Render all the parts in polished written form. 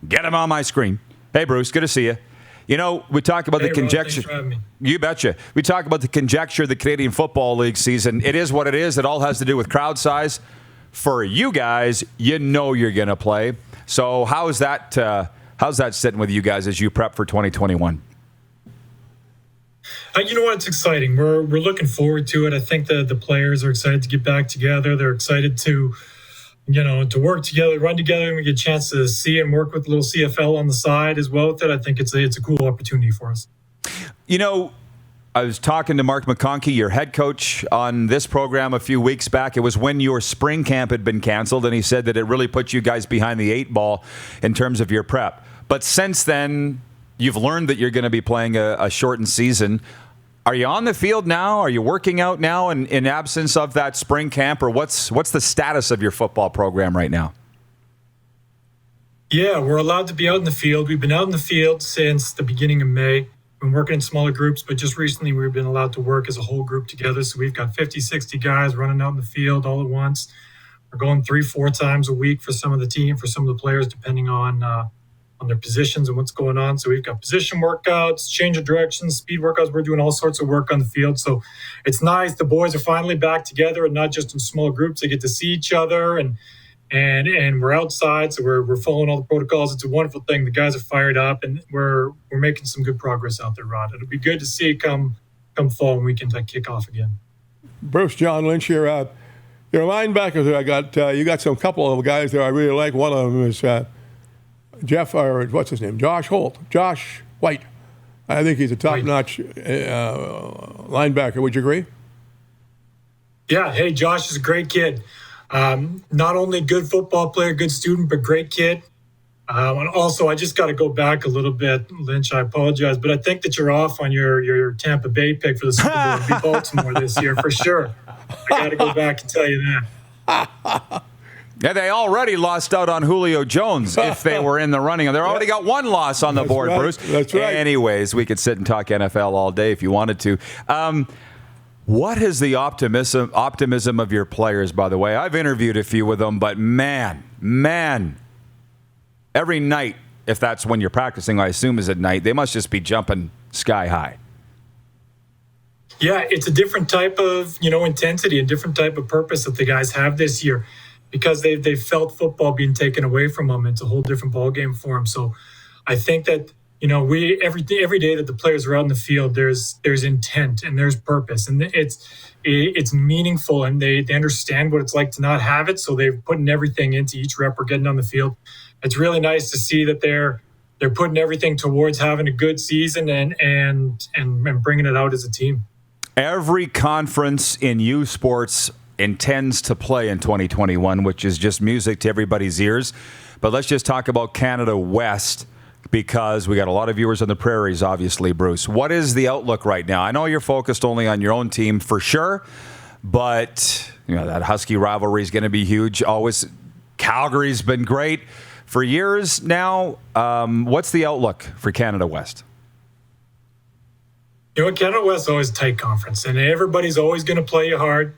Get him on my screen. Hey, Bruce, good to see you. You know, we talk about the conjecture. Rod, thanks for having me. You betcha. We talk about the conjecture of the Canadian Football League season. It is what it is. It all has to do with crowd size. For you guys, you know you're going to play. So how's that sitting with you guys as you prep for 2021? You know what? It's exciting. We're looking forward to it. I think the players are excited to get back together. They're excited to work together, run together, and we get a chance to see and work with a little CFL on the side as well with it. I think it's a cool opportunity for us. You know, I was talking to Mark McConkey, your head coach, on this program a few weeks back. It was when your spring camp had been canceled, and he said that it really put you guys behind the 8 ball in terms of your prep. But since then, you've learned that you're going to be playing a shortened season. Are you on the field now? Are you working out now in absence of that spring camp? Or what's the status of your football program right now? Yeah, we're allowed to be out in the field. We've been out in the field since the beginning of May. Been working in smaller groups, but just recently we've been allowed to work as a whole group together. So we've got 50, 60 guys running out in the field all at once. We're going 3-4 times a week for some of the team, for some of the players, depending on their positions and what's going on. So we've got position workouts, change of directions, speed workouts. We're doing all sorts of work on the field. So it's nice. The boys are finally back together and not just in small groups. They get to see each other and we're outside. So we're following all the protocols. It's a wonderful thing. The guys are fired up and we're making some good progress out there, Rod. It'll be good to see come fall and we can kick off again. Bruce, John Lynch here. Your linebackers there, you got some couple of guys there I really like. One of them is Josh White. I think he's a top-notch linebacker. Would you agree? Yeah. Hey, Josh is a great kid. Not only good football player, good student, but great kid. And also, I just got to go back a little bit, Lynch. I apologize, but I think that you're off on your Tampa Bay pick for the Super Bowl. It'll be Baltimore this year for sure. I got to go back and tell you that. Yeah, they already lost out on Julio Jones if they were in the running. They already got one loss on the board, right. Bruce. That's right. Anyways, we could sit and talk NFL all day if you wanted to. What is the optimism of your players, by the way? I've interviewed a few of them, but man, every night, if that's when you're practicing, I assume is at night, they must just be jumping sky high. Yeah, it's a different type of, intensity and different type of purpose that the guys have this year. Because they've felt football being taken away from them. It's a whole different ballgame for them. So I think that, we every day that the players are out in the field, there's intent and there's purpose. And it's meaningful and they understand what it's like to not have it. So they're putting everything into each rep or getting on the field. It's really nice to see that they're putting everything towards having a good season and bringing it out as a team. Every conference in U Sports intends to play in 2021, which is just music to everybody's ears. But let's just talk about Canada West because we got a lot of viewers on the prairies, obviously, Bruce. What is the outlook right now? I know you're focused only on your own team for sure, but that Husky rivalry is going to be huge. Always, Calgary's been great for years now. What's the outlook for Canada West? Canada West is always a tight conference, and everybody's always going to play you hard.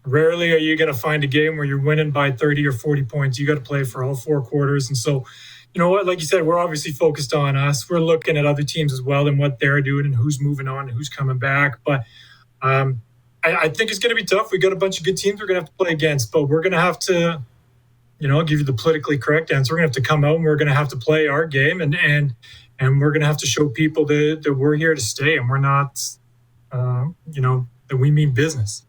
Rarely are you going to find a game where you're winning by 30 or 40 points. You got to play for all 4 quarters. And so, you know what, like you said, we're obviously focused on us. We're looking at other teams as well and what they're doing and who's moving on and who's coming back. But I think it's going to be tough. We got a bunch of good teams we're going to have to play against, but we're going to have to, I'll give you the politically correct answer. We're going to have to come out and we're going to have to play our game and we're going to have to show people that we're here to stay and we're not, that we mean business.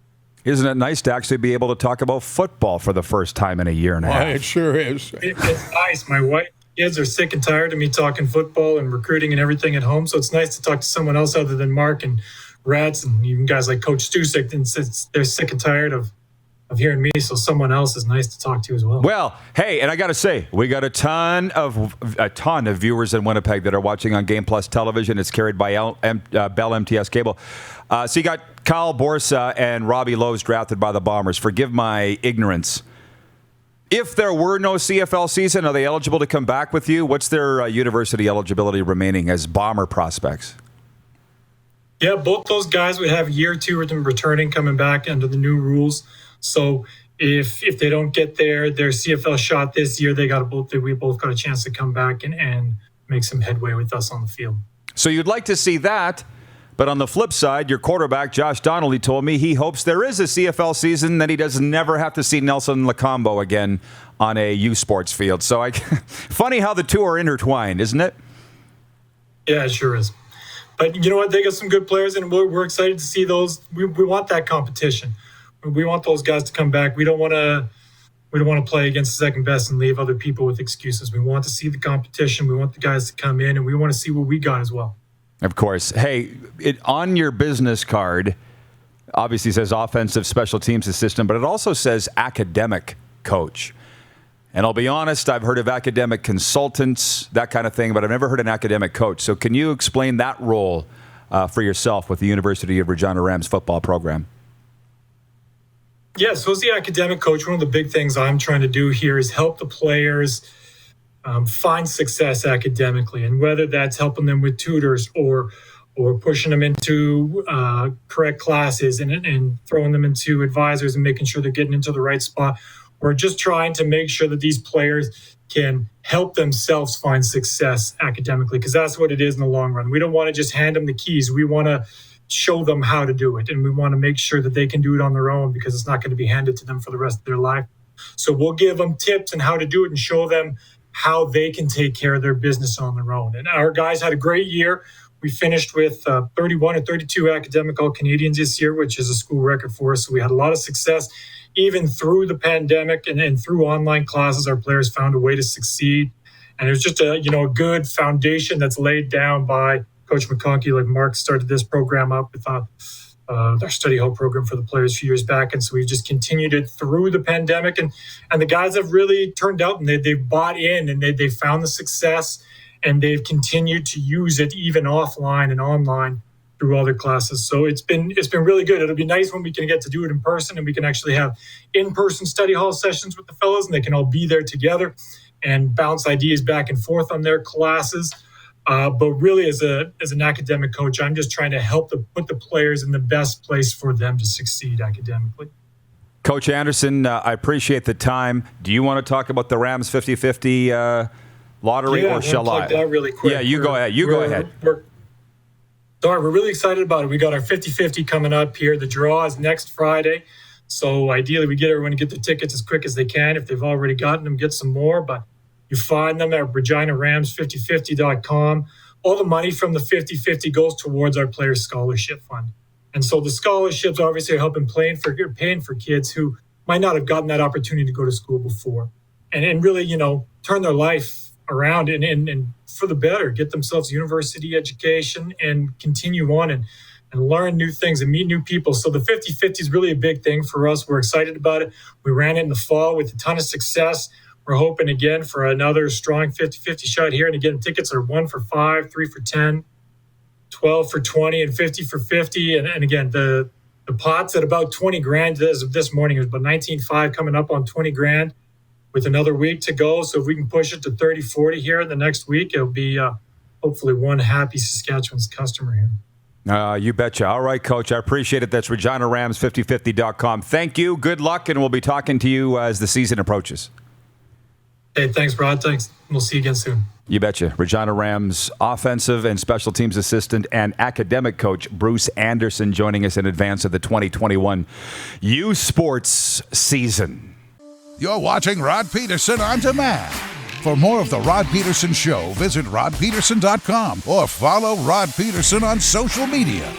Isn't it nice to actually be able to talk about football for the first time in a year and a half? It sure is. It's nice. My wife and kids are sick and tired of me talking football and recruiting and everything at home. So it's nice to talk to someone else other than Mark and Rats and even guys like Coach Stusek. And they're sick and tired of hearing me. So someone else is nice to talk to as well. Well, hey, and I got to say, we got a ton of viewers in Winnipeg that are watching on Game Plus Television. It's carried by Bell MTS Cable. So you got Kyle Borsa and Robbie Lowe's drafted by the Bombers. Forgive my ignorance. If there were no CFL season, are they eligible to come back with you? What's their university eligibility remaining as Bomber prospects? Yeah, both those guys would have a year or two of them returning, coming back under the new rules. So if they don't get their CFL shot this year, we both got a chance to come back and make some headway with us on the field. So you'd like to see that, but on the flip side, your quarterback, Josh Donnelly, told me he hopes there is a CFL season that he does never have to see Nelson Lacombo again on a U Sports field. So funny how the two are intertwined, isn't it? Yeah, it sure is. But you know what? They got some good players, and we're excited to see those. We want that competition. We want those guys to come back. We don't want to play against the second best and leave other people with excuses. We want to see the competition. We want the guys to come in, and we want to see what we got as well. Of course. Hey, on your business card, obviously says offensive special teams assistant, but it also says academic coach. And I'll be honest, I've heard of academic consultants, that kind of thing, but I've never heard an academic coach. So can you explain that role for yourself with the University of Regina Rams football program? Yeah, so as the academic coach, one of the big things I'm trying to do here is help the players find success academically, and whether that's helping them with tutors or pushing them into correct classes and throwing them into advisors and making sure they're getting into the right spot. We're just trying to make sure that these players can help themselves find success academically, because that's what it is in the long run. We don't want to just hand them the keys. We want to show them how to do it, and we want to make sure that they can do it on their own, because it's not going to be handed to them for the rest of their life. So we'll give them tips on how to do it and show them how they can take care of their business on their own. And our guys had a great year. We finished with 31 or 32 academic All-Canadians this year, which is a school record for us. So we had a lot of success. Even through the pandemic and through online classes, our players found a way to succeed. And it was just a good foundation that's laid down by Coach McConkey. Like Mark started this program up with our study hall program for the players a few years back. And so we've just continued it through the pandemic. And the guys have really turned out, and they've bought in, and they found the success, and they've continued to use it even offline and online through all their classes. So it's been really good. It'll be nice when we can get to do it in person, and we can actually have in-person study hall sessions with the fellows, and they can all be there together and bounce ideas back and forth on their classes. But really, as an academic coach, I'm just trying to help put the players in the best place for them to succeed academically. Coach Anderson, I appreciate the time. Do you want to talk about the Rams 50-50 lottery, or shall I? That really quick. Yeah, you go ahead. Go ahead. We're really excited about it. We got our 50-50 coming up here. The draw is next Friday. So ideally, we get everyone to get the tickets as quick as they can. If they've already gotten them, get some more. But you find them at reginarams5050.com. All the money from the 50-50 goes towards our Players Scholarship Fund. And so the scholarships obviously are helping paying for kids who might not have gotten that opportunity to go to school before. And really, turn their life around and for the better, get themselves university education and continue on and learn new things and meet new people. So the 50-50 is really a big thing for us. We're excited about it. We ran it in the fall with a ton of success. We're hoping again for another strong 50-50 shot here. And again, tickets are 1 for $5, 3 for $10, 12 for $20, and 50 for $50. And again, the pot's at about $20,000 as of this morning. It was about $19,500 coming up on $20,000 with another week to go. So if we can push it to 30-40 here in the next week, it'll be hopefully one happy Saskatchewan's customer here. You betcha. All right, Coach. I appreciate it. That's reginarams5050.com. Thank you. Good luck, and we'll be talking to you as the season approaches. Hey, thanks, Rod. Thanks. We'll see you again soon. You betcha. Regina Rams offensive and special teams assistant and academic coach Bruce Anderson joining us in advance of the 2021 U Sports season. You're watching Rod Pedersen On Demand. For more of The Rod Pedersen Show, visit rodpedersen.com or follow Rod Pedersen on social media.